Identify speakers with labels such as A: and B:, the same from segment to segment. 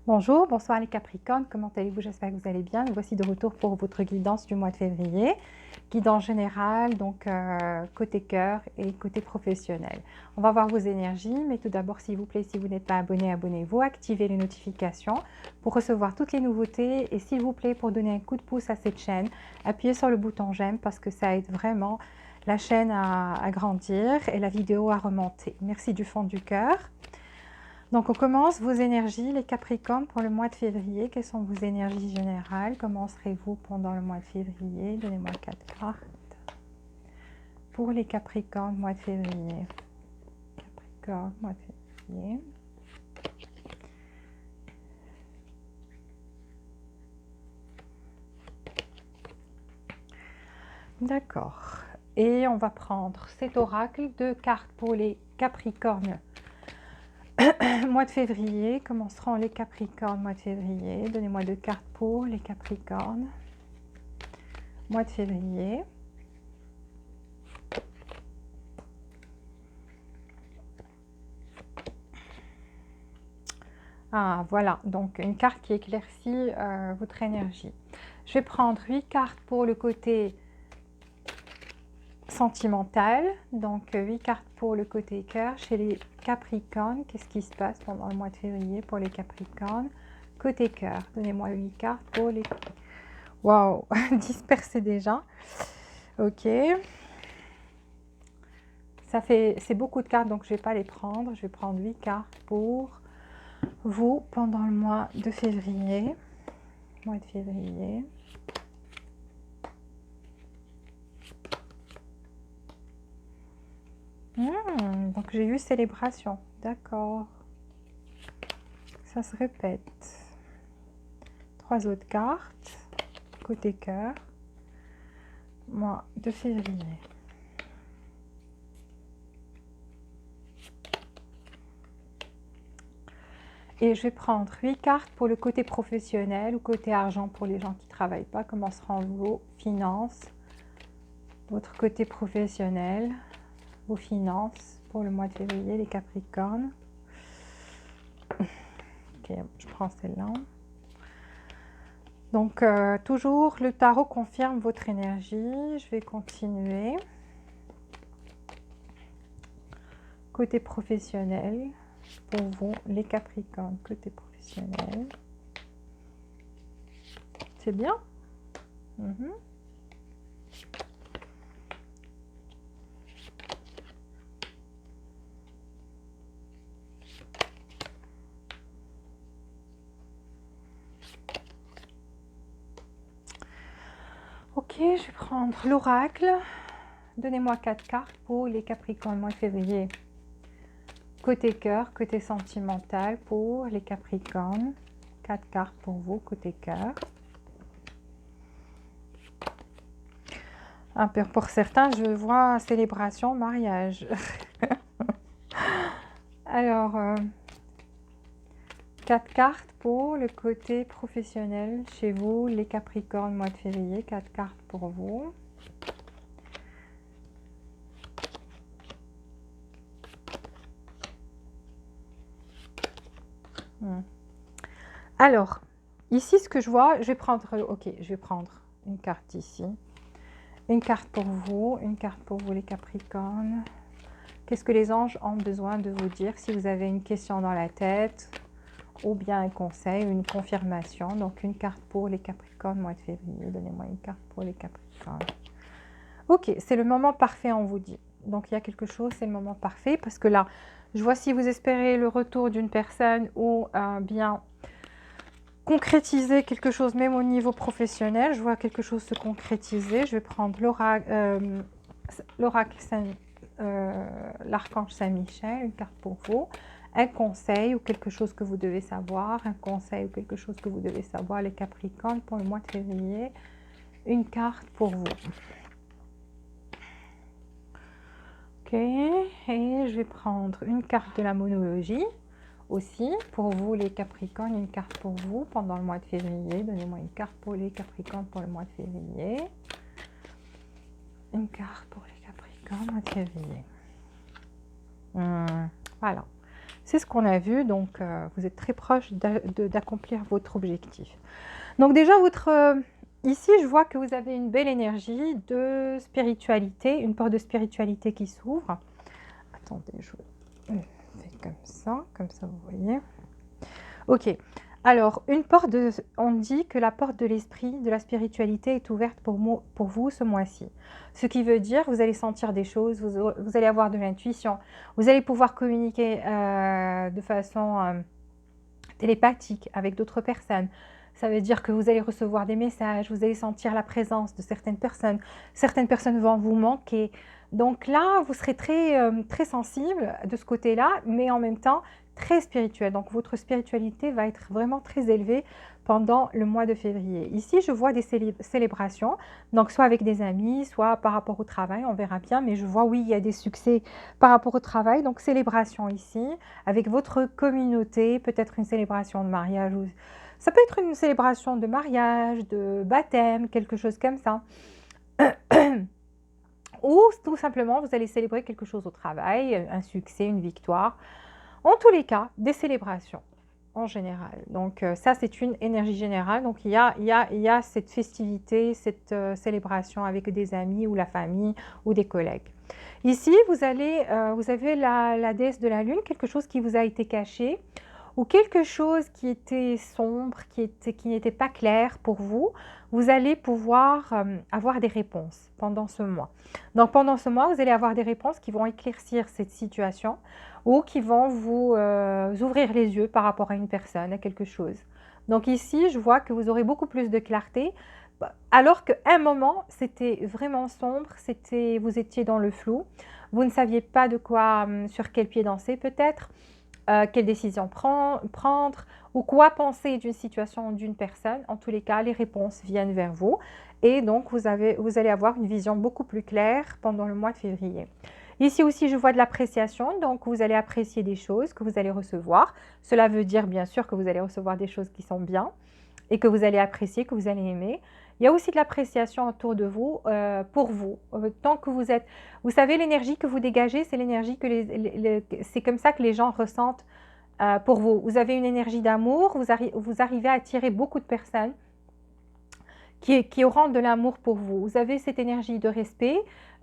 A: Bonjour, bonsoir les Capricornes, comment allez-vous? J'espère que vous allez bien. Nous voici de retour pour votre guidance du mois de février. Guidance générale, donc côté cœur et côté professionnel. On va voir vos énergies, mais tout d'abord, s'il vous plaît, si vous n'êtes pas abonné, abonnez-vous, activez les notifications pour recevoir toutes les nouveautés. Et s'il vous plaît, pour donner un coup de pouce à cette chaîne, appuyez sur le bouton j'aime parce que ça aide vraiment la chaîne à grandir et la vidéo à remonter. Merci du fond du cœur. Donc, on commence vos énergies, les Capricornes, pour le mois de février. Quelles sont vos énergies générales? Comment serez-vous pendant le mois de février? Donnez-moi 4 cartes. Pour les Capricornes, mois de février. Capricorne, mois de février. D'accord. Et on va prendre cet oracle, 2 cartes pour les Capricornes. Mois de février, comment seront les Capricornes mois de février? Donnez-moi 2 cartes pour les Capricornes. Mois de février. Ah, voilà, donc une carte qui éclaircit votre énergie. Je vais prendre 8 cartes pour le côté sentimental, donc 8 cartes pour le côté cœur. Chez les Capricornes, qu'est-ce qui se passe pendant le mois de février pour les Capricornes? Côté cœur, donnez-moi 8 cartes pour les... Waouh, dispersé déjà. Ok. Ça fait, c'est beaucoup de cartes, donc je ne vais pas les prendre. Je vais prendre 8 cartes pour vous pendant le mois de février. Mois de février. Donc j'ai eu célébration, d'accord. Ça se répète. 3 autres cartes, côté cœur, mois de février. Et je vais prendre 8 cartes pour le côté professionnel ou côté argent pour les gens qui ne travaillent pas. Comment seront vos finances, votre côté professionnel, vos finances pour le mois de février, les Capricornes. Ok, je prends celle-là. Donc, toujours, le tarot confirme votre énergie. Je vais continuer. Côté professionnel, pour vous, les Capricornes, côté professionnel. C'est bien. Ok, je vais prendre l'oracle. Donnez-moi 4 cartes pour les Capricornes, mois de février. Côté cœur, côté sentimental pour les Capricornes. 4 cartes pour vous, côté cœur. Pour certains, je vois célébration, mariage. Alors, 4 cartes pour le côté professionnel chez vous, les Capricornes, mois de février. 4 cartes pour vous. Alors, ici, ce que je vois, je vais prendre, ok, je vais prendre une carte ici. Une carte pour vous les Capricornes. Qu'est-ce que les anges ont besoin de vous dire si vous avez une question dans la tête ou bien un conseil, une confirmation? Donc, une carte pour les Capricornes, mois de février. Donnez-moi une carte pour les Capricornes. Ok, c'est le moment parfait, on vous dit. Donc, il y a quelque chose, c'est le moment parfait parce que là, je vois si vous espérez le retour d'une personne ou bien concrétiser quelque chose, même au niveau professionnel. Je vois quelque chose se concrétiser. Je vais prendre l'oracle l'archange Saint-Michel, une carte pour vous. Un conseil ou quelque chose que vous devez savoir. Un conseil ou quelque chose que vous devez savoir, les Capricornes, pour le mois de février. Une carte pour vous. Ok, et je vais prendre une carte de la monologie. Aussi, pour vous les Capricornes, une carte pour vous pendant le mois de février. Donnez-moi une carte pour les Capricornes pour le mois de février. Une carte pour les Capricornes, mois de février. Voilà. C'est ce qu'on a vu, donc vous êtes très proche d'accomplir votre objectif. Donc déjà, ici, je vois que vous avez une belle énergie de spiritualité, une porte de spiritualité qui s'ouvre. Attendez, je fais comme ça vous voyez. Ok, alors on dit que la porte de l'esprit, de la spiritualité est ouverte pour vous ce mois-ci. Ce qui veut dire, vous allez sentir des choses, vous allez avoir de l'intuition, vous allez pouvoir communiquer de façon télépathique avec d'autres personnes. Ça veut dire que vous allez recevoir des messages, vous allez sentir la présence de certaines personnes vont vous manquer. Donc là, vous serez très sensible de ce côté-là, mais en même temps très spirituel. Donc votre spiritualité va être vraiment très élevée pendant le mois de février. Ici, je vois des célébrations, donc soit avec des amis, soit par rapport au travail, on verra bien, mais je vois, oui, il y a des succès par rapport au travail, donc célébration ici, avec votre communauté, peut-être une célébration de mariage, ou ça peut être une célébration de mariage, de baptême, quelque chose comme ça. Ou tout simplement, vous allez célébrer quelque chose au travail, un succès, une victoire. En tous les cas, des célébrations en général. Donc ça, c'est une énergie générale. Donc il y a cette festivité, cette célébration avec des amis ou la famille ou des collègues. Ici, vous avez la déesse de la lune, quelque chose qui vous a été caché ou quelque chose qui était sombre, qui n'était pas clair pour vous, vous allez pouvoir avoir des réponses pendant ce mois. Donc pendant ce mois, vous allez avoir des réponses qui vont éclaircir cette situation ou qui vont vous ouvrir les yeux par rapport à une personne, à quelque chose. Donc ici, je vois que vous aurez beaucoup plus de clarté, alors qu'à un moment, c'était vraiment sombre, vous étiez dans le flou, vous ne saviez pas sur quel pied danser peut-être, quelle décision prendre ou quoi penser d'une situation d'une personne. En tous les cas, les réponses viennent vers vous et donc vous allez avoir une vision beaucoup plus claire pendant le mois de février. Ici aussi, je vois de l'appréciation, donc vous allez apprécier des choses que vous allez recevoir. Cela veut dire bien sûr que vous allez recevoir des choses qui sont bien et que vous allez apprécier, que vous allez aimer. Il y a aussi de l'appréciation autour de vous, pour vous. Tant que vous savez, l'énergie que vous dégagez, c'est l'énergie c'est comme ça que les gens ressentent pour vous. Vous avez une énergie d'amour, vous arrivez à attirer beaucoup de personnes qui auront de l'amour pour vous. Vous avez cette énergie de respect,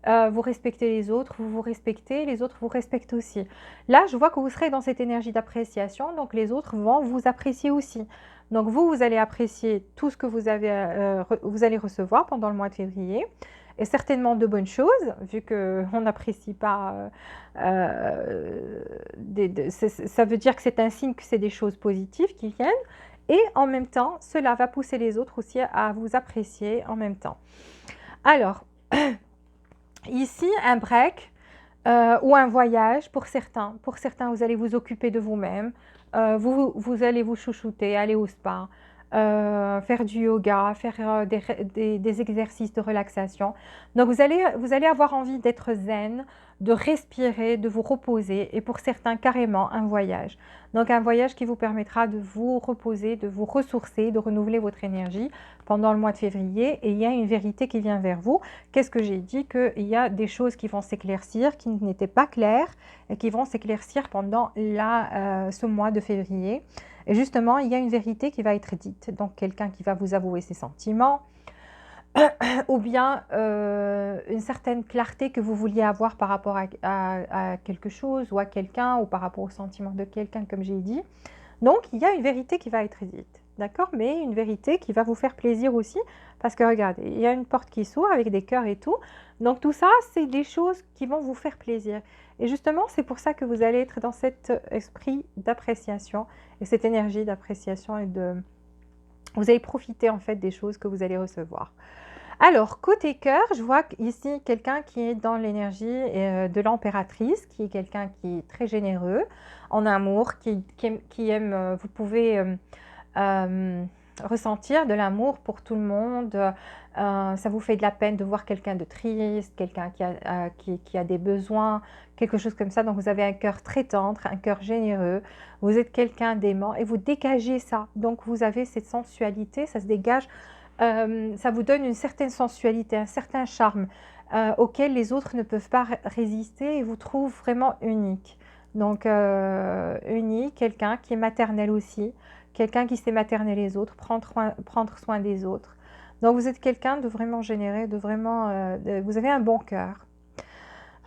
A: vous respectez les autres, vous vous respectez, les autres vous respectent aussi. Là, je vois que vous serez dans cette énergie d'appréciation, donc les autres vont vous apprécier aussi. Donc vous allez apprécier tout ce que vous allez recevoir pendant le mois de février, et certainement de bonnes choses, vu qu'on n'apprécie pas, ça veut dire que c'est un signe que c'est des choses positives qui viennent, et en même temps, cela va pousser les autres aussi à vous apprécier en même temps. Alors, ici, un break ou un voyage pour certains. Pour certains, vous allez vous occuper de vous-même, vous allez vous chouchouter, aller au spa, faire du yoga, faire des exercices de relaxation. Donc, vous allez avoir envie d'être zen, de respirer, de vous reposer et pour certains, carrément un voyage. Donc, un voyage qui vous permettra de vous reposer, de vous ressourcer, de renouveler votre énergie pendant le mois de février. Et il y a une vérité qui vient vers vous. Qu'est-ce que j'ai dit? Qu'il y a des choses qui vont s'éclaircir, qui n'étaient pas claires et qui vont s'éclaircir pendant ce mois de février. Et justement, il y a une vérité qui va être dite. Donc, quelqu'un qui va vous avouer ses sentiments, ou bien une certaine clarté que vous vouliez avoir par rapport à quelque chose ou à quelqu'un, ou par rapport au sentiment de quelqu'un, comme j'ai dit. Donc, il y a une vérité qui va être dite, d'accord? Mais une vérité qui va vous faire plaisir aussi, parce que regardez, il y a une porte qui s'ouvre avec des cœurs et tout. Donc, tout ça, c'est des choses qui vont vous faire plaisir. Et justement, c'est pour ça que vous allez être dans cet esprit d'appréciation et cette énergie d'appréciation vous allez profiter en fait des choses que vous allez recevoir. Alors, côté cœur, je vois ici quelqu'un qui est dans l'énergie de l'impératrice, qui est quelqu'un qui est très généreux en amour, qui aime, vous pouvez ressentir de l'amour pour tout le monde. Ça vous fait de la peine de voir quelqu'un de triste, quelqu'un qui a des besoins, quelque chose comme ça. Donc, vous avez un cœur très tendre, un cœur généreux. Vous êtes quelqu'un d'aimant et vous dégagez ça. Donc, vous avez cette sensualité, ça se dégage. Ça vous donne une certaine sensualité, un certain charme auquel les autres ne peuvent pas résister et vous trouvent vraiment unique. Donc, unique, quelqu'un qui est maternel aussi, quelqu'un qui sait materner les autres, prendre soin des autres. Donc, vous êtes quelqu'un de vraiment généreux, de vraiment, vous avez un bon cœur.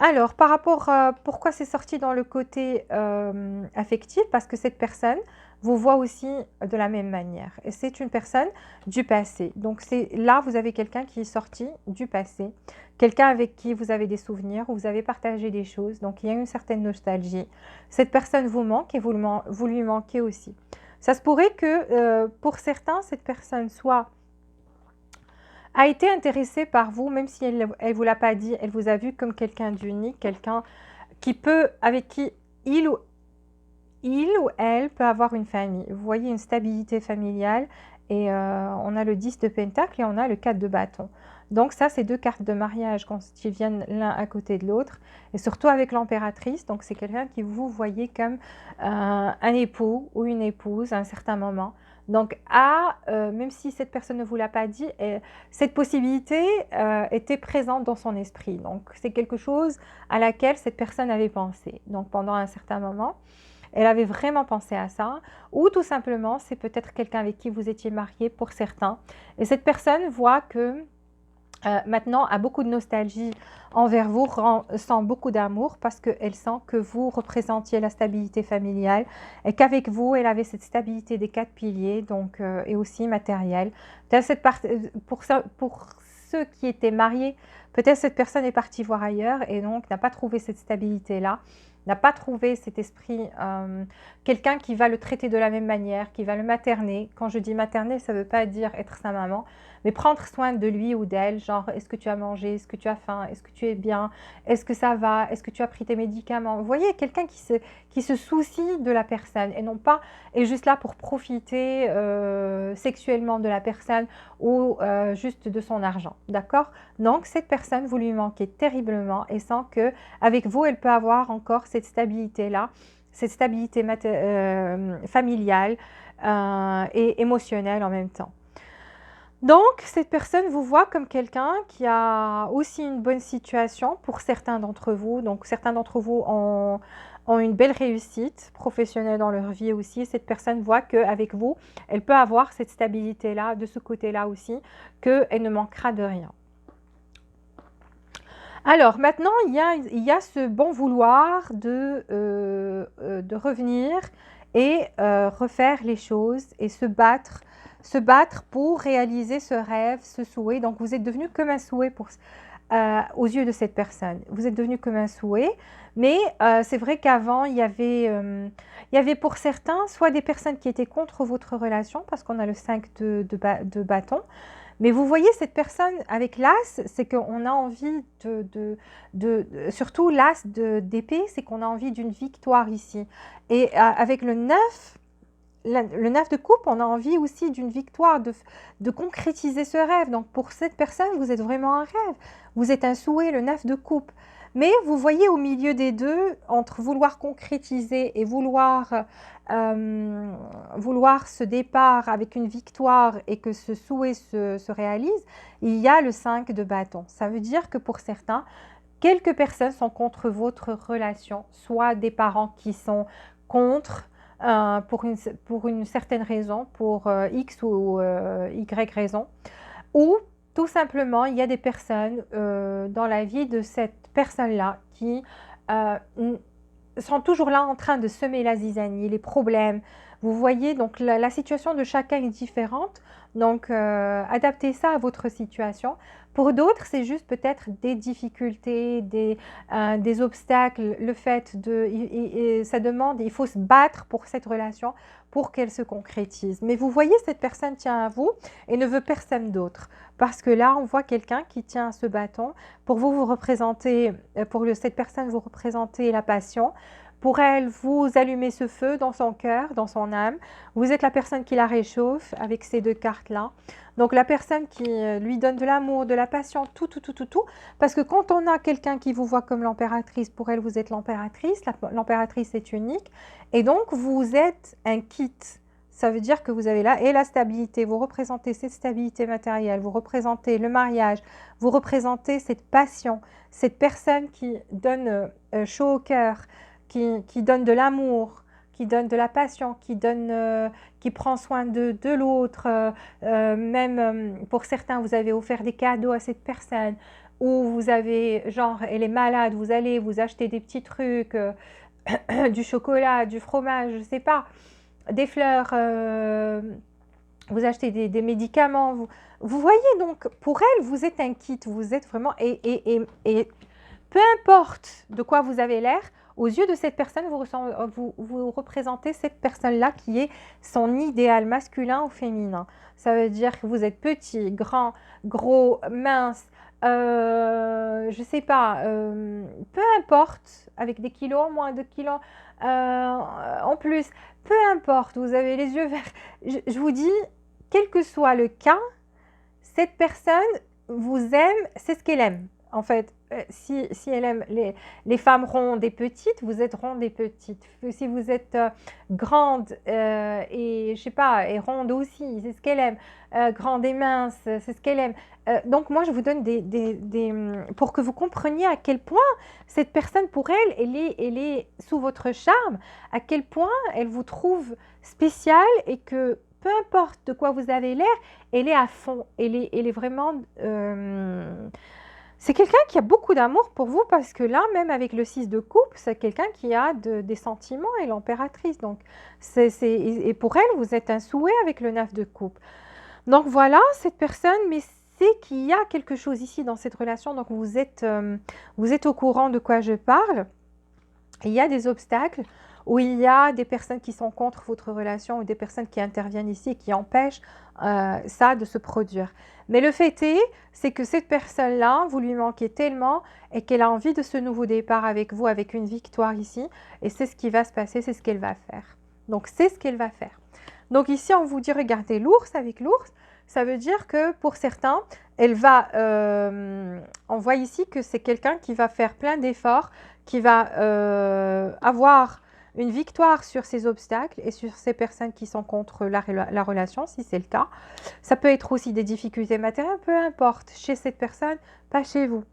A: Alors, par rapport à pourquoi c'est sorti dans le côté affectif, parce que cette personne vous voit aussi de la même manière. Et c'est une personne du passé. Donc, là, vous avez quelqu'un qui est sorti du passé, quelqu'un avec qui vous avez des souvenirs, où vous avez partagé des choses. Donc, il y a une certaine nostalgie. Cette personne vous manque et vous lui manquez aussi. Ça se pourrait que pour certains, cette personne a été intéressée par vous, même si elle ne vous l'a pas dit, elle vous a vu comme quelqu'un d'unique, quelqu'un avec qui il ou elle peut avoir une famille. Vous voyez une stabilité familiale et on a le 10 de Pentacle et on a le 4 de bâton. Donc ça, c'est deux cartes de mariage qui viennent l'un à côté de l'autre et surtout avec l'empératrice. Donc c'est quelqu'un qui vous voyez comme un époux ou une épouse à un certain moment. Donc même si cette personne ne vous l'a pas dit, cette possibilité était présente dans son esprit. Donc c'est quelque chose à laquelle cette personne avait pensé. Donc pendant un certain moment, elle avait vraiment pensé à ça, ou tout simplement, c'est peut-être quelqu'un avec qui vous étiez marié pour certains. Et cette personne voit que maintenant a beaucoup de nostalgie envers vous, sent beaucoup d'amour parce qu'elle sent que vous représentiez la stabilité familiale et qu'avec vous, elle avait cette stabilité des 4 piliers donc, et aussi matérielle. Pour ceux qui étaient mariés, peut-être cette personne est partie voir ailleurs et donc n'a pas trouvé cette stabilité-là, n'a pas trouvé cet esprit, quelqu'un qui va le traiter de la même manière, qui va le materner. Quand je dis materner, ça ne veut pas dire être sa maman, mais prendre soin de lui ou d'elle, genre est-ce que tu as mangé, est-ce que tu as faim, est-ce que tu es bien, est-ce que ça va, est-ce que tu as pris tes médicaments. Vous voyez, quelqu'un qui se soucie de la personne et non pas est juste là pour profiter sexuellement de la personne ou juste de son argent, d'accord? Donc cette personne, vous lui manquez terriblement et sent que avec vous, elle peut avoir encore cette stabilité-là, cette stabilité familiale et émotionnelle en même temps. Donc, cette personne vous voit comme quelqu'un qui a aussi une bonne situation pour certains d'entre vous. Donc, certains d'entre vous ont une belle réussite professionnelle dans leur vie aussi. Cette personne voit qu'avec vous, elle peut avoir cette stabilité-là, de ce côté-là aussi, qu'elle ne manquera de rien. Alors, maintenant, il y a ce bon vouloir de revenir et refaire les choses et se battre pour réaliser ce rêve, ce souhait. Donc, vous êtes devenu comme un souhait aux yeux de cette personne. Vous êtes devenu comme un souhait, mais c'est vrai qu'avant, il y avait pour certains soit des personnes qui étaient contre votre relation, parce qu'on a le 5 de bâton, mais vous voyez cette personne avec l'as, c'est qu'on a envie surtout l'as d'épée, c'est qu'on a envie d'une victoire ici. Et avec le 9 de coupe, on a envie aussi d'une victoire, de concrétiser ce rêve. Donc pour cette personne, vous êtes vraiment un rêve. Vous êtes un souhait, le 9 de coupe. Mais vous voyez au milieu des deux, entre vouloir concrétiser et vouloir ce départ avec une victoire et que ce souhait se réalise, il y a le 5 de bâton. Ça veut dire que pour certains, quelques personnes sont contre votre relation, soit des parents qui sont contre, pour une certaine raison, pour X ou Y raison, ou tout simplement, il y a des personnes dans la vie de cette personne-là qui sont toujours là en train de semer la zizanie, les problèmes. Vous voyez, donc la situation de chacun est différente, donc adaptez ça à votre situation. Pour d'autres, c'est juste peut-être des difficultés, des obstacles, le fait ça demande, il faut se battre pour cette relation, pour qu'elle se concrétise. Mais vous voyez, cette personne tient à vous et ne veut personne d'autre. Parce que là, on voit quelqu'un qui tient à ce bâton. Pour vous, vous représentez, cette personne, vous représentez la passion. Pour elle, vous allumez ce feu dans son cœur, dans son âme. Vous êtes la personne qui la réchauffe avec ces deux cartes-là. Donc la personne qui lui donne de l'amour, de la passion, tout. Parce que quand on a quelqu'un qui vous voit comme l'impératrice, pour elle, vous êtes l'impératrice. L'impératrice est unique. Et donc, vous êtes un kit. Ça veut dire que vous avez là et la stabilité. Vous représentez cette stabilité matérielle. Vous représentez le mariage. Vous représentez cette passion. Cette personne qui donne chaud au cœur, qui donne de l'amour, qui donne de la passion, qui prend soin de l'autre. Même pour certains, vous avez offert des cadeaux à cette personne, ou vous avez, genre, elle est malade, vous allez vous acheter des petits trucs, du chocolat, du fromage, je ne sais pas, des fleurs, vous achetez des médicaments. Vous voyez, donc, pour elle, vous êtes un kit, vous êtes vraiment... Et peu importe de quoi vous avez l'air, aux yeux de cette personne, vous représentez cette personne-là qui est son idéal masculin ou féminin. Ça veut dire que vous êtes petit, grand, gros, mince, je ne sais pas, peu importe, avec des kilos, moins de kilos, en plus, peu importe, vous avez les yeux verts. Je vous dis, quel que soit le cas, cette personne vous aime, c'est ce qu'elle aime. En fait, si elle aime les femmes rondes et petites, vous êtes ronde et petite. Si vous êtes grande et, je sais pas, et ronde aussi, c'est ce qu'elle aime. Grande et mince, c'est ce qu'elle aime. Donc, moi, je vous donne pour que vous compreniez à quel point cette personne, pour elle, elle est sous votre charme, à quel point elle vous trouve spéciale et que peu importe de quoi vous avez l'air, elle est à fond. Elle est vraiment... c'est quelqu'un qui a beaucoup d'amour pour vous parce que là, même avec le 6 de coupe, c'est quelqu'un qui a des sentiments et l'impératrice. Donc, et pour elle, vous êtes un souhait avec le 9 de coupe. Donc voilà, cette personne, mais c'est qu'il y a quelque chose ici dans cette relation. Donc vous êtes au courant de quoi je parle. Il y a des obstacles où il y a des personnes qui sont contre votre relation ou des personnes qui interviennent ici et qui empêchent ça de se produire. Mais le fait est, c'est que cette personne-là, vous lui manquez tellement et qu'elle a envie de ce nouveau départ avec vous, avec une victoire ici. Et c'est ce qui va se passer, c'est ce qu'elle va faire. Donc, c'est ce qu'elle va faire. Donc, ici, on vous dit, regardez l'ours avec l'ours. Ça veut dire que pour certains, elle va... on voit ici que c'est quelqu'un qui va faire plein d'efforts, qui va avoir une victoire sur ces obstacles et sur ces personnes qui sont contre la relation, si c'est le cas. Ça peut être aussi des difficultés matérielles, peu importe, chez cette personne, pas chez vous.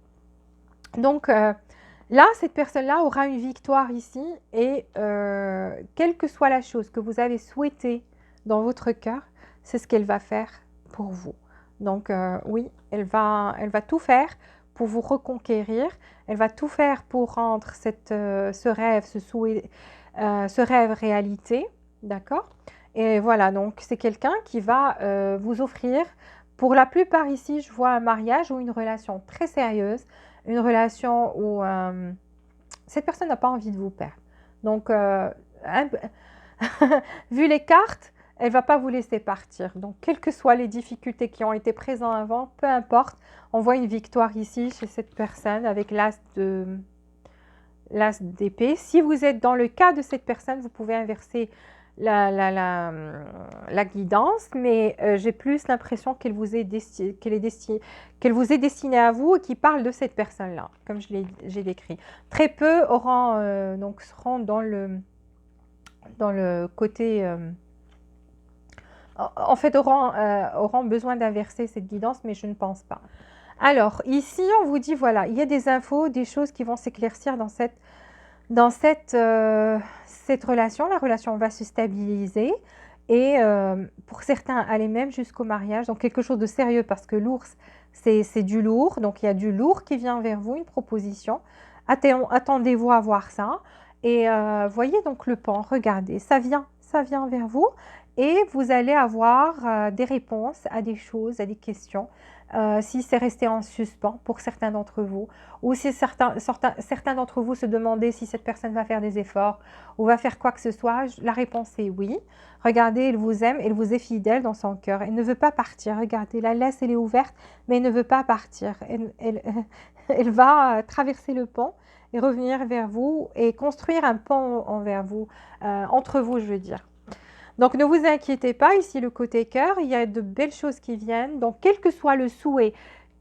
A: Donc là, cette personne-là aura une victoire ici et quelle que soit la chose que vous avez souhaitée dans votre cœur, c'est ce qu'elle va faire pour vous. Donc oui, elle va tout faire pour vous reconquérir. Elle va tout faire pour rendre ce rêve, ce rêve réalité. D'accord? Et voilà, donc c'est quelqu'un qui va vous offrir, pour la plupart ici, je vois un mariage ou une relation très sérieuse, une relation où cette personne n'a pas envie de vous perdre. Donc, vu les cartes, elle ne va pas vous laisser partir. Donc, quelles que soient les difficultés qui ont été présentes avant, peu importe, on voit une victoire ici chez cette personne avec l'as d'épée. Si vous êtes dans le cas de cette personne, vous pouvez inverser la guidance, mais j'ai plus l'impression qu'elle vous est destinée à vous et qui parle de cette personne-là, comme j'ai décrit. Très peu seront dans le côté... en fait, auront besoin d'inverser cette guidance, mais je ne pense pas. Alors, ici, on vous dit, voilà, il y a des infos, des choses qui vont s'éclaircir dans cette relation. La relation va se stabiliser et pour certains, aller même jusqu'au mariage. Donc, quelque chose de sérieux parce que l'ours, c'est du lourd. Donc, il y a du lourd qui vient vers vous, une proposition. Attendez-vous à voir ça. Et voyez donc le pan, regardez, ça vient vers vous. Et vous allez avoir des réponses à des choses, à des questions, si c'est resté en suspens pour certains d'entre vous, ou si certains d'entre vous se demandaient si cette personne va faire des efforts ou va faire quoi que ce soit, la réponse est oui. Regardez, elle vous aime, elle vous est fidèle dans son cœur, elle ne veut pas partir. Regardez, la laisse, elle est ouverte, mais elle ne veut pas partir. Elle va traverser le pont et revenir vers vous et construire un pont envers vous, entre vous, je veux dire. Donc, ne vous inquiétez pas, ici le côté cœur, il y a de belles choses qui viennent. Donc, quel que soit le souhait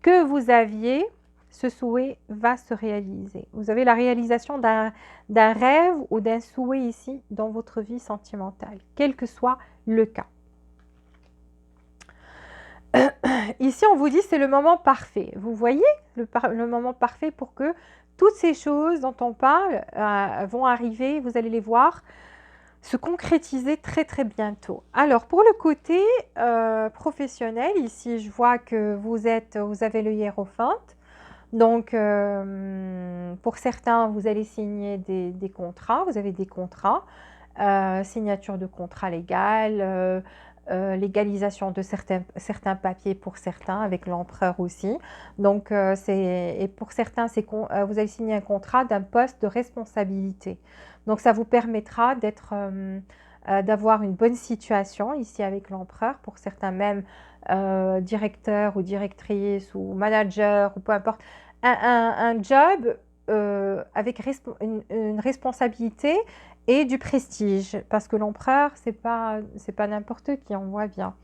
A: que vous aviez, ce souhait va se réaliser. Vous avez la réalisation d'un rêve ou d'un souhait ici dans votre vie sentimentale, quel que soit le cas. Ici, on vous dit c'est le moment parfait. Vous voyez le moment parfait pour que toutes ces choses dont on parle vont arriver, vous allez les voir se concrétiser très très bientôt. Alors pour le côté professionnel, ici je vois que vous avez le hiérophante. Donc pour certains, vous allez signer des contrats, vous avez des contrats, signature de contrat légal, légalisation de certains papiers pour certains, avec l'empereur aussi. Donc, et pour certains, vous allez signer un contrat d'un poste de responsabilité. Donc, ça vous permettra d'avoir une bonne situation ici avec l'empereur. Pour certains, même directeur ou directrice ou manager ou peu importe. Un job avec une responsabilité et du prestige, parce que l'empereur, c'est pas n'importe qui, on voit bien.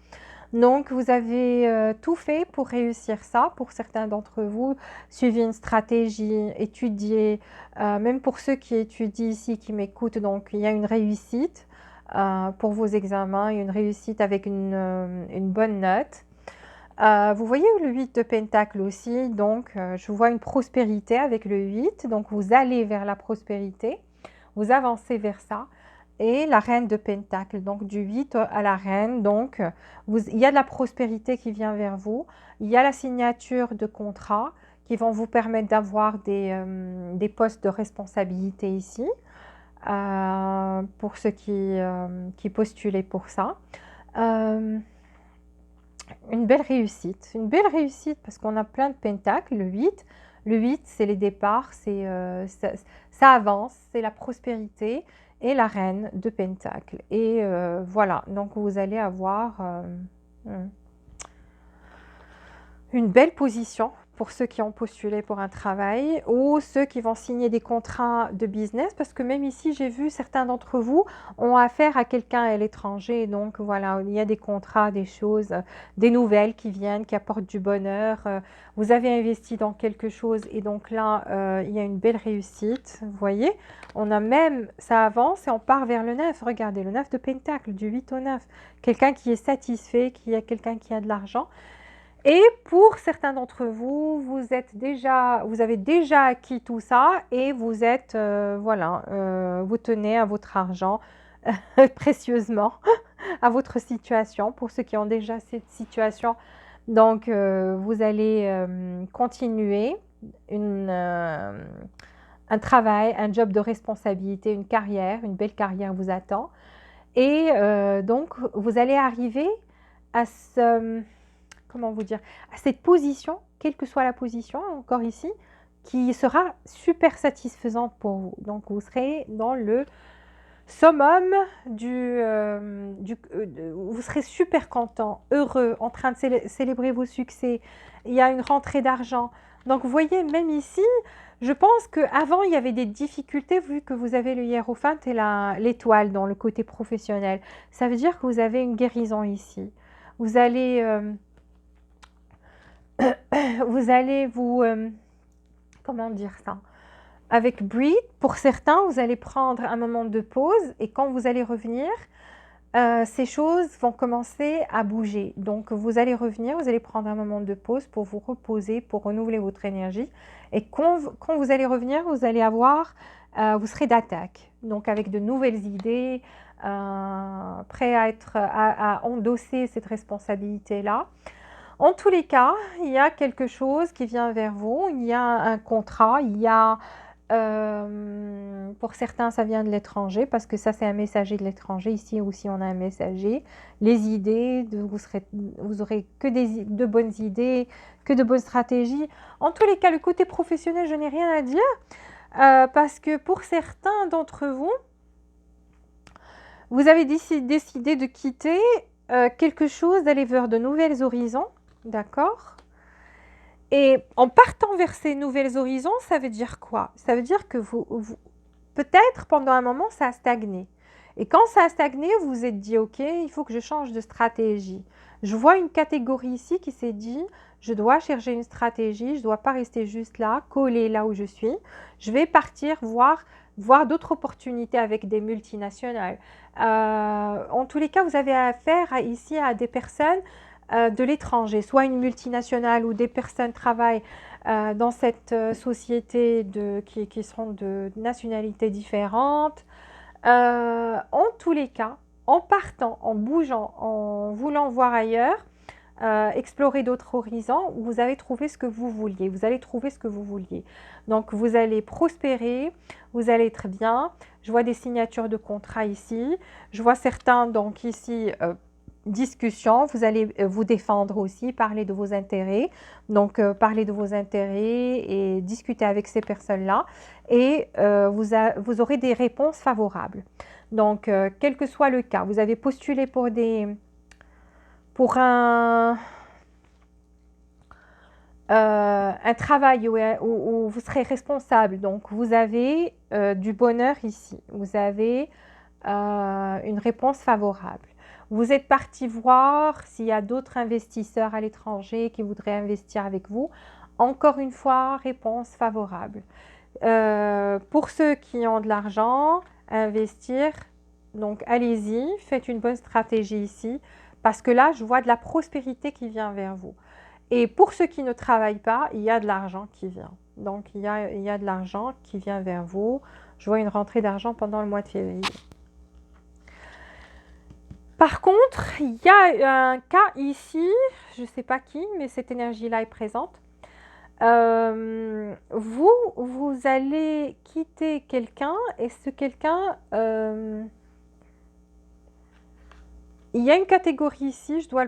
A: Donc, vous avez tout fait pour réussir ça. Pour certains d'entre vous, suivez une stratégie, étudiez, même pour ceux qui étudient ici, qui m'écoutent, donc il y a une réussite pour vos examens, une réussite avec une bonne note. Vous voyez le 8 de Pentacle aussi, donc je vois une prospérité avec le 8, donc vous allez vers la prospérité. Vous avancez vers ça. Et la reine de Pentacle, donc du 8 à la reine, donc il y a de la prospérité qui vient vers vous. Il y a la signature de contrats qui vont vous permettre d'avoir des postes de responsabilité ici, pour ceux qui postulaient pour ça. Une belle réussite parce qu'on a plein de pentacles, le 8. Le 8, c'est les départs, ça avance, c'est la prospérité et la reine de Pentacle. Et voilà, donc vous allez avoir une belle position pour ceux qui ont postulé pour un travail ou ceux qui vont signer des contrats de business, parce que même ici, j'ai vu certains d'entre vous ont affaire à quelqu'un à l'étranger. Donc voilà, il y a des contrats, des choses, des nouvelles qui viennent, qui apportent du bonheur. Vous avez investi dans quelque chose et donc là, il y a une belle réussite. Vous voyez, on a même, ça avance et on part vers le 9. Regardez, le 9 de Pentacle, du 8 au 9. Quelqu'un qui est satisfait, quelqu'un qui a de l'argent. Et pour certains d'entre vous, vous avez déjà acquis tout ça et vous êtes, vous tenez à votre argent précieusement, à votre situation. Pour ceux qui ont déjà cette situation, donc vous allez continuer un travail, un job de responsabilité, une carrière, une belle carrière vous attend. Et donc, vous allez arriver à comment vous dire, à cette position, quelle que soit la position, encore ici, qui sera super satisfaisante pour vous. Donc, vous serez dans le summum vous serez super content, heureux, en train de célébrer vos succès. Il y a une rentrée d'argent. Donc, vous voyez, même ici, je pense qu'avant, il y avait des difficultés vu que vous avez le hiérophant et l'étoile dans le côté professionnel. Ça veut dire que vous avez une guérison ici. Vous allez comment dire ça? Avec Breathe, pour certains, vous allez prendre un moment de pause et quand vous allez revenir, ces choses vont commencer à bouger. Donc, vous allez revenir, vous allez prendre un moment de pause pour vous reposer, pour renouveler votre énergie. Et quand vous allez revenir, vous allez vous serez d'attaque. Donc, avec de nouvelles idées, prêt à endosser cette responsabilité-là. En tous les cas, il y a quelque chose qui vient vers vous, il y a un contrat, il y a, pour certains, ça vient de l'étranger, parce que ça, c'est un messager de l'étranger. Ici aussi, on a un messager. Les idées, vous aurez que de bonnes idées, que de bonnes stratégies. En tous les cas, le côté professionnel, je n'ai rien à dire, parce que pour certains d'entre vous, vous avez décidé de quitter quelque chose, d'aller vers de nouveaux horizons. D'accord? Et en partant vers ces nouveaux horizons, ça veut dire quoi? Ça veut dire que peut-être pendant un moment, ça a stagné. Et quand ça a stagné, vous vous êtes dit, OK, il faut que je change de stratégie. Je vois une catégorie ici qui s'est dit, je dois chercher une stratégie, je ne dois pas rester juste là, collé là où je suis. Je vais partir voir d'autres opportunités avec des multinationales. En tous les cas, vous avez affaire ici à des personnes de l'étranger, soit une multinationale ou des personnes travaillent dans cette société qui seront de nationalités différentes. En tous les cas, en partant, en bougeant, en voulant voir ailleurs, explorer d'autres horizons, vous avez trouvé ce que vous vouliez, vous allez trouver ce que vous vouliez. Donc vous allez prospérer, vous allez être bien. Je vois des signatures de contrats ici, je vois certains donc ici discussion, vous allez vous défendre aussi, parler de vos intérêts, donc parler de vos intérêts et discuter avec ces personnes-là et vous aurez des réponses favorables. Donc quel que soit le cas, vous avez postulé pour un travail où vous serez responsable, donc vous avez du bonheur ici, vous avez une réponse favorable. Vous êtes parti voir s'il y a d'autres investisseurs à l'étranger qui voudraient investir avec vous. Encore une fois, réponse favorable. Pour ceux qui ont de l'argent, investir, donc allez-y, faites une bonne stratégie ici, parce que là, je vois de la prospérité qui vient vers vous. Et pour ceux qui ne travaillent pas, il y a de l'argent qui vient. Donc, il y a de l'argent qui vient vers vous. Je vois une rentrée d'argent pendant le mois de février. Par contre, il y a un cas ici, je ne sais pas qui, mais cette énergie-là est présente. Vous allez quitter quelqu'un et ce quelqu'un... il y a une catégorie ici, je dois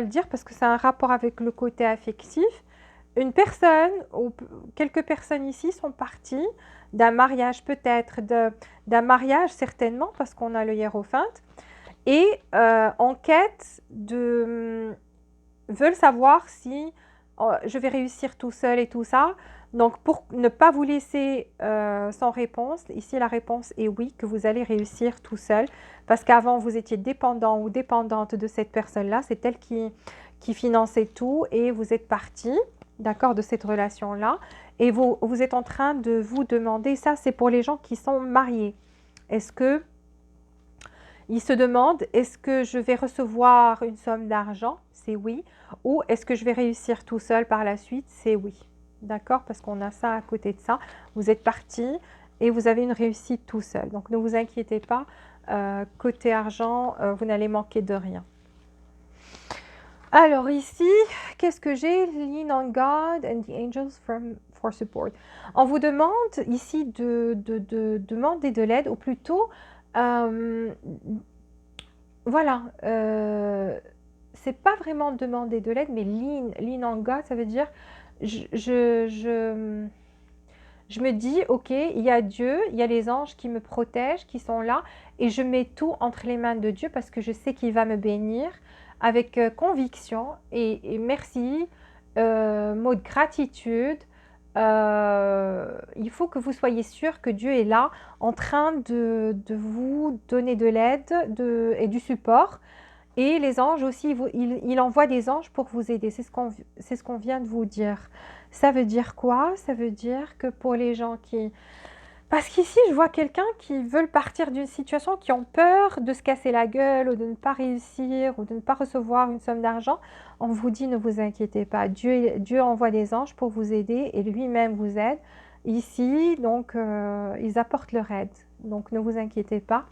A: le dire parce que c'est un rapport avec le côté affectif. Une personne ou quelques personnes ici sont parties d'un mariage peut-être, d'un mariage certainement parce qu'on a le hiérophante et en quête veulent savoir si je vais réussir tout seul et tout ça. Donc, pour ne pas vous laisser sans réponse, ici la réponse est oui, que vous allez réussir tout seul. Parce qu'avant, vous étiez dépendant ou dépendante de cette personne-là. C'est elle qui finançait tout et vous êtes parti, d'accord, de cette relation-là. Et vous êtes en train de vous demander, ça c'est pour les gens qui sont mariés. Est-ce que ils se demandent, est-ce que je vais recevoir une somme d'argent? C'est oui. Ou est-ce que je vais réussir tout seul par la suite? C'est oui. D'accord? Parce qu'on a ça à côté de ça. Vous êtes parti et vous avez une réussite tout seul. Donc ne vous inquiétez pas. Côté argent, vous n'allez manquer de rien. Alors ici, qu'est-ce que j'ai? Lean on God and the angels for support. On vous demande ici de demander de l'aide, ou plutôt... voilà, c'est pas vraiment demander de l'aide, mais lean on God, ça veut dire je me dis, ok, il y a Dieu, il y a les anges qui me protègent, qui sont là, et je mets tout entre les mains de Dieu parce que je sais qu'il va me bénir avec conviction et merci, mot de gratitude. Il faut que vous soyez sûr que Dieu est là en train de vous donner de l'aide et du support. Et les anges aussi, il envoie des anges pour vous aider. C'est ce qu'on vient de vous dire. Ça veut dire quoi? Ça veut dire que pour les gens qui... Parce qu'ici, je vois quelqu'un qui veut partir d'une situation, qui ont peur de se casser la gueule ou de ne pas réussir ou de ne pas recevoir une somme d'argent. On vous dit, ne vous inquiétez pas. Dieu envoie des anges pour vous aider et lui-même vous aide. Ici, donc, ils apportent leur aide. Donc, ne vous inquiétez pas.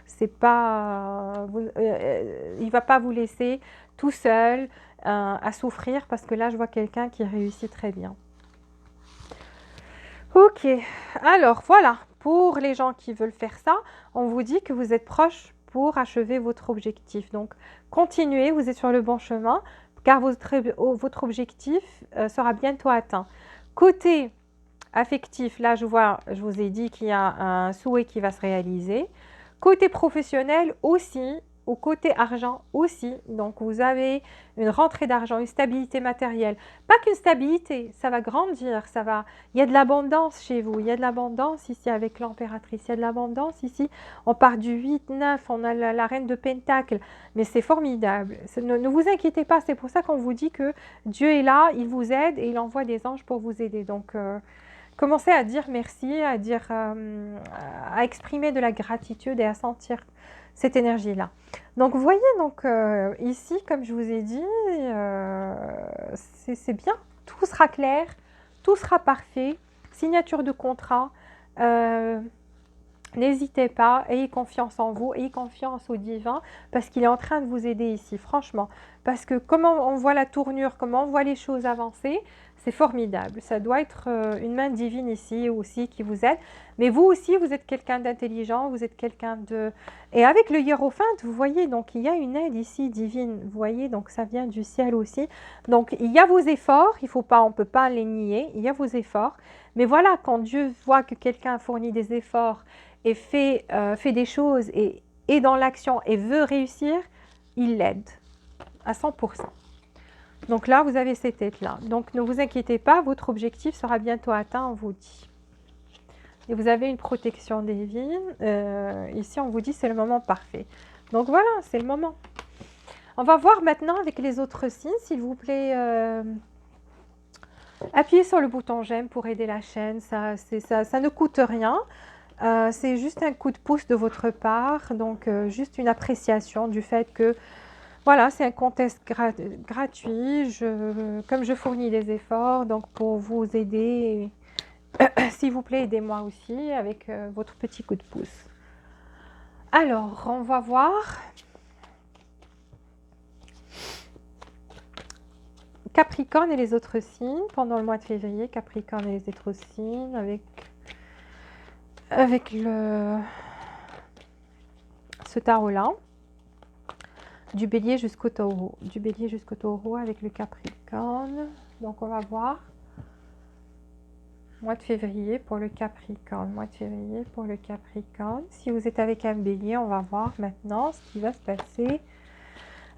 A: C'est pas, il ne va pas vous laisser tout seul à souffrir parce que là, je vois quelqu'un qui réussit très bien. Ok, alors voilà, pour les gens qui veulent faire ça, on vous dit que vous êtes proche pour achever votre objectif. Donc, continuez, vous êtes sur le bon chemin car votre objectif sera bientôt atteint. Côté affectif, là, je vous ai dit qu'il y a un souhait qui va se réaliser. Côté professionnel aussi, ou côté argent aussi. Donc, vous avez une rentrée d'argent, une stabilité matérielle. Pas qu'une stabilité, ça va grandir, il y a de l'abondance chez vous. Il y a de l'abondance ici avec l'empératrice. Il y a de l'abondance ici. On part du 8, 9, on a la reine de Pentacle. Mais c'est formidable. Ne vous inquiétez pas, c'est pour ça qu'on vous dit que Dieu est là, il vous aide et il envoie des anges pour vous aider. Donc, commencez à dire merci, à exprimer de la gratitude et à sentir cette énergie-là. Donc, vous voyez, donc, ici, comme je vous ai dit, c'est bien. Tout sera clair, tout sera parfait. Signature de contrat. N'hésitez pas, ayez confiance en vous, ayez confiance au divin, parce qu'il est en train de vous aider ici, franchement. Parce que comment on voit la tournure, comment on voit les choses avancer, c'est formidable. Ça doit être une main divine ici aussi qui vous aide. Mais vous aussi, vous êtes quelqu'un d'intelligent, vous êtes quelqu'un de... Et avec le hiérophante, vous voyez, donc il y a une aide ici divine, vous voyez, donc ça vient du ciel aussi. Donc il y a vos efforts, il faut pas, on ne peut pas les nier, il y a vos efforts. Mais voilà, quand Dieu voit que quelqu'un fournit des efforts, et fait des choses et est dans l'action et veut réussir, il l'aide à 100%. Donc là, vous avez cette tête-là. Donc ne vous inquiétez pas, votre objectif sera bientôt atteint, on vous dit. Et vous avez une protection divine. Ici, on vous dit c'est le moment parfait. Donc voilà, c'est le moment. On va voir maintenant avec les autres signes, s'il vous plaît. Appuyez sur le bouton j'aime pour aider la chaîne, ça ne coûte rien. C'est juste un coup de pouce de votre part, donc juste une appréciation du fait que, voilà, c'est un contest gratuit, comme je fournis des efforts, donc pour vous aider, s'il vous plaît, aidez-moi aussi avec votre petit coup de pouce. Alors, on va voir Capricorne et les autres signes pendant le mois de février, Capricorne et les autres signes avec ce tarot-là, du bélier jusqu'au taureau. Du bélier jusqu'au taureau avec le Capricorne. Donc, on va voir. Mois de février pour le Capricorne. Mois de février pour le Capricorne. Si vous êtes avec un bélier, on va voir maintenant ce qui va se passer.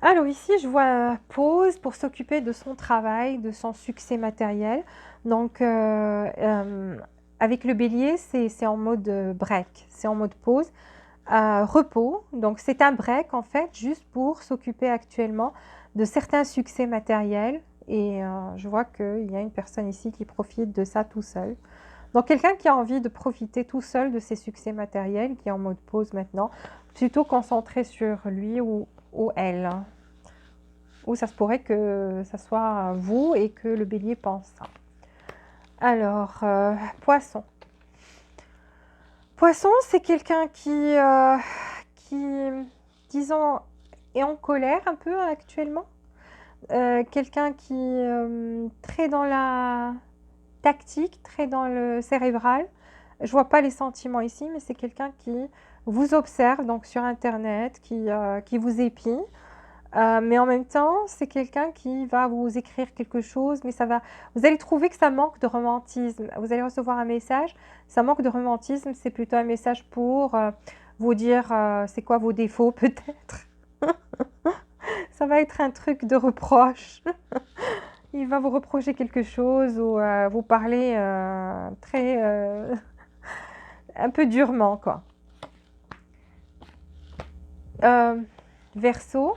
A: Alors ici, je vois pause pour s'occuper de son travail, de son succès matériel. Donc, avec le bélier, c'est en mode break, c'est en mode pause, repos. Donc, c'est un break en fait, juste pour s'occuper actuellement de certains succès matériels. Et je vois qu'il y a une personne ici qui profite de ça tout seul. Donc, quelqu'un qui a envie de profiter tout seul de ses succès matériels, qui est en mode pause maintenant, plutôt concentré sur lui ou elle. Ou ça se pourrait que ça soit vous et que le bélier pense ça. Alors, poisson. Poisson, c'est quelqu'un qui, disons, est en colère un peu actuellement. Quelqu'un qui est très dans la tactique, très dans le cérébral. Je ne vois pas les sentiments ici, mais c'est quelqu'un qui vous observe donc sur Internet, qui vous épie. Mais en même temps, c'est quelqu'un qui va vous écrire quelque chose, mais vous allez trouver que ça manque de romantisme. Vous allez recevoir un message, ça manque de romantisme, c'est plutôt un message pour vous dire c'est quoi vos défauts peut-être. Ça va être un truc de reproche. Il va vous reprocher quelque chose ou vous parler un peu durement, quoi. Verseau.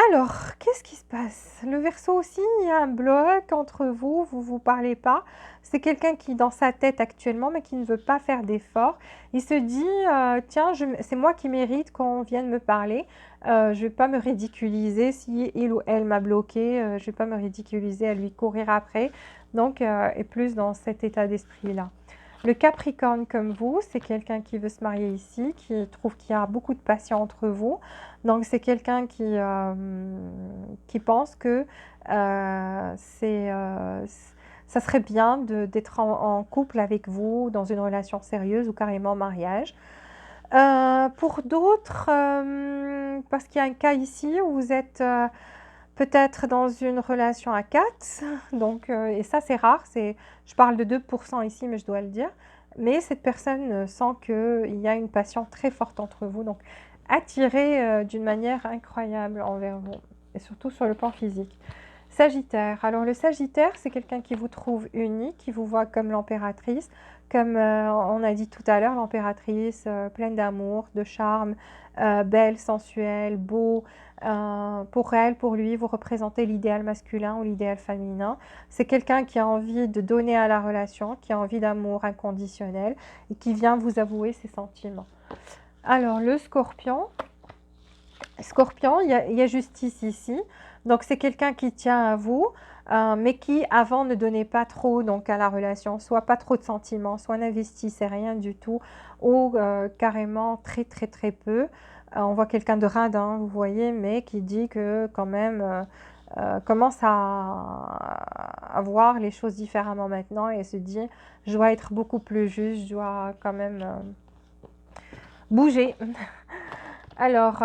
A: Alors, qu'est-ce qui se passe? Le Verseau aussi, il y a un bloc entre vous, vous ne vous parlez pas. C'est quelqu'un qui est dans sa tête actuellement, mais qui ne veut pas faire d'efforts. Il se dit, tiens, c'est moi qui mérite qu'on vienne me parler. Je ne vais pas me ridiculiser si il ou elle m'a bloqué. Je ne vais pas me ridiculiser à lui courir après. Donc, est plus dans cet état d'esprit-là. Le Capricorne comme vous, c'est quelqu'un qui veut se marier ici, qui trouve qu'il y a beaucoup de passion entre vous. Donc, c'est quelqu'un qui pense que ça serait bien d'être en couple avec vous, dans une relation sérieuse ou carrément en mariage. Pour d'autres, parce qu'il y a un cas ici où vous êtes peut-être dans une relation à 4, donc, et ça c'est rare, je parle de 2% ici, mais je dois le dire. Mais cette personne sent qu'il y a une passion très forte entre vous, donc attiré d'une manière incroyable envers vous, et surtout sur le plan physique. Sagittaire. Alors le Sagittaire, c'est quelqu'un qui vous trouve unique, qui vous voit comme l'impératrice, comme on a dit tout à l'heure, l'impératrice pleine d'amour, de charme, belle, sensuelle, beau. Pour elle, pour lui, vous représentez l'idéal masculin ou l'idéal féminin. C'est quelqu'un qui a envie de donner à la relation, qui a envie d'amour inconditionnel et qui vient vous avouer ses sentiments. Alors, le scorpion. Scorpion, il y a justice ici. Donc, c'est quelqu'un qui tient à vous, mais qui, avant, ne donnait pas trop donc, à la relation. Soit pas trop de sentiments, soit n'investissait rien du tout, ou carrément très, très, très peu. On voit quelqu'un de radin, vous voyez, mais qui dit que quand même commence à voir les choses différemment maintenant et se dit, je dois être beaucoup plus juste, je dois quand même bouger. Alors,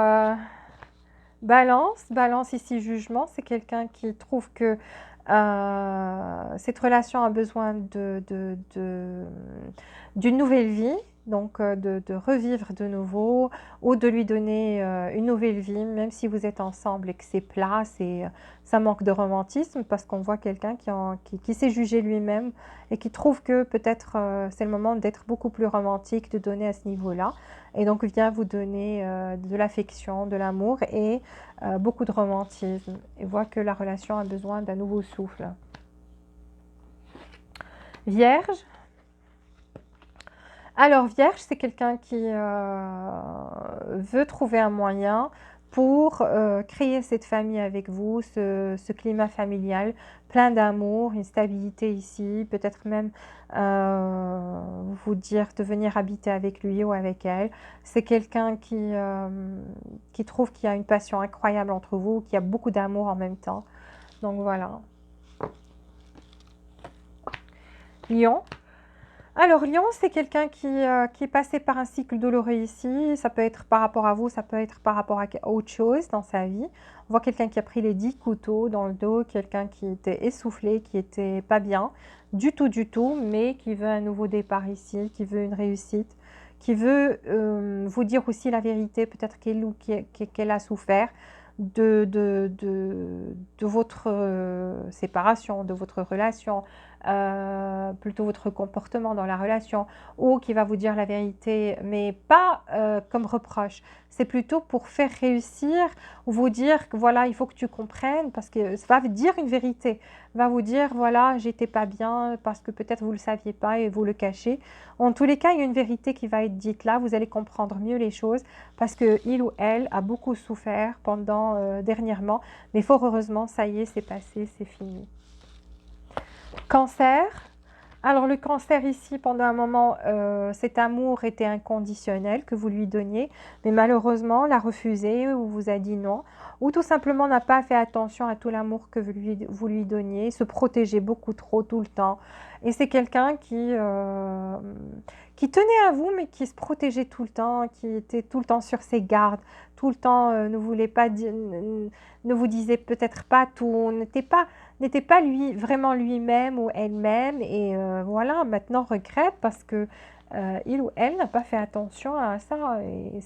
A: balance, balance ici jugement, c'est quelqu'un qui trouve que cette relation a besoin d'une nouvelle vie, donc de revivre de nouveau ou de lui donner une nouvelle vie, même si vous êtes ensemble et que c'est plat, ça manque de romantisme parce qu'on voit quelqu'un qui s'est jugé lui-même et qui trouve que peut-être c'est le moment d'être beaucoup plus romantique, de donner à ce niveau-là. Et donc vient vous donner de l'affection, de l'amour et beaucoup de romantisme. Et voit que la relation a besoin d'un nouveau souffle. Vierge. Alors Vierge, c'est quelqu'un qui veut trouver un moyen pour créer cette famille avec vous, ce climat familial, plein d'amour, une stabilité ici, peut-être même vous dire de venir habiter avec lui ou avec elle. C'est quelqu'un qui trouve qu'il y a une passion incroyable entre vous, qu'il y a beaucoup d'amour en même temps. Donc voilà. Lion. Alors, Lion, c'est quelqu'un qui est passé par un cycle douloureux ici. Ça peut être par rapport à vous, ça peut être par rapport à autre chose dans sa vie. On voit quelqu'un qui a pris les 10 couteaux dans le dos, quelqu'un qui était essoufflé, qui était pas bien du tout, mais qui veut un nouveau départ ici, qui veut une réussite, qui veut vous dire aussi la vérité, peut-être qu'elle a souffert de votre séparation, de votre relation, plutôt votre comportement dans la relation, ou qui va vous dire la vérité, mais pas comme reproche. C'est plutôt pour faire réussir, ou vous dire que voilà, il faut que tu comprennes, parce que ça va vous dire une vérité, va vous dire voilà, j'étais pas bien, parce que peut-être vous le saviez pas et vous le cachez. En tous les cas, il y a une vérité qui va être dite là, vous allez comprendre mieux les choses, parce que il ou elle a beaucoup souffert pendant dernièrement, mais fort heureusement, ça y est, c'est passé, c'est fini. Cancer. Alors le cancer ici, pendant un moment, cet amour était inconditionnel que vous lui donniez, mais malheureusement l'a refusé ou vous a dit non, ou tout simplement n'a pas fait attention à tout l'amour que vous lui donniez, se protégeait beaucoup trop tout le temps. Et c'est quelqu'un qui tenait à vous, mais qui se protégeait tout le temps, qui était tout le temps sur ses gardes, tout le temps ne voulait pas ne vous disait peut-être pas tout, n'était pas lui vraiment lui-même ou elle-même et voilà, maintenant regrette parce que il ou elle n'a pas fait attention à ça et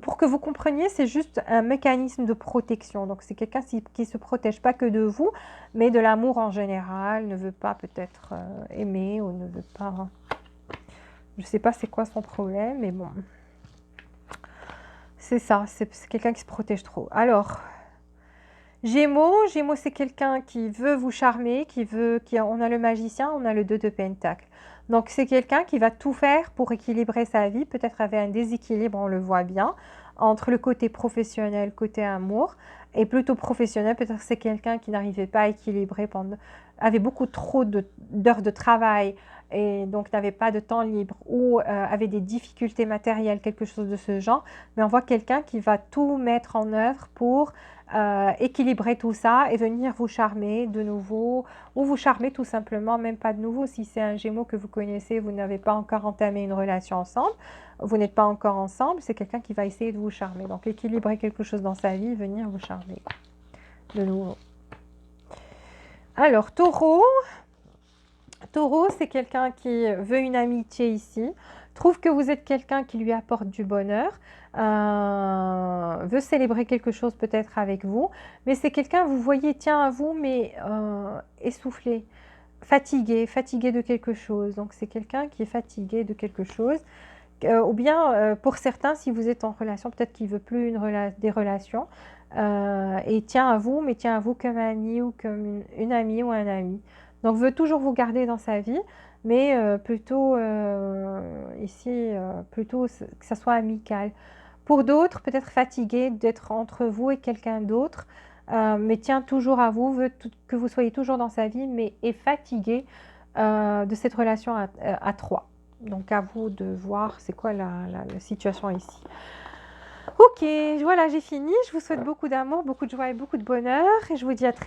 A: pour que vous compreniez, c'est juste un mécanisme de protection. Donc c'est quelqu'un qui se protège pas que de vous, mais de l'amour en général, ne veut pas peut-être aimer ou ne veut pas. Je sais pas c'est quoi son problème, mais bon. C'est ça, c'est quelqu'un qui se protège trop. Alors, Gémeaux, Gémeaux c'est quelqu'un qui veut vous charmer, on a le magicien, on a le 2 de Pentacle. Donc c'est quelqu'un qui va tout faire pour équilibrer sa vie, peut-être avec un déséquilibre, on le voit bien, entre le côté professionnel, côté amour, et plutôt professionnel, peut-être c'est quelqu'un qui n'arrivait pas à équilibrer, avait beaucoup trop d'heures de travail, et donc n'avait pas de temps libre, ou avait des difficultés matérielles, quelque chose de ce genre, mais on voit quelqu'un qui va tout mettre en œuvre pour équilibrer tout ça et venir vous charmer de nouveau ou vous charmer tout simplement, même pas de nouveau. Si c'est un Gémeaux que vous connaissez, vous n'avez pas encore entamé une relation ensemble, vous n'êtes pas encore ensemble, c'est quelqu'un qui va essayer de vous charmer. Donc équilibrer quelque chose dans sa vie, venir vous charmer de nouveau. Alors Taureau, Taureau, c'est quelqu'un qui veut une amitié ici, trouve que vous êtes quelqu'un qui lui apporte du bonheur, veut célébrer quelque chose peut-être avec vous, mais c'est quelqu'un, vous voyez, tient à vous, mais essoufflé, fatigué de quelque chose. Donc c'est quelqu'un qui est fatigué de quelque chose. Ou bien, pour certains, si vous êtes en relation, peut-être qu'il ne veut plus des relations, et tient à vous, mais tient à vous comme ami ou comme une amie ou un ami. Donc veut toujours vous garder dans sa vie, mais plutôt ici, plutôt que ça soit amical. Pour d'autres, peut-être fatigué d'être entre vous et quelqu'un d'autre, mais tient toujours à vous, veut que vous soyez toujours dans sa vie, mais est fatigué de cette relation à trois. Donc à vous de voir c'est quoi la situation ici. Ok, voilà, j'ai fini. Je vous souhaite beaucoup d'amour, beaucoup de joie et beaucoup de bonheur. Et je vous dis à très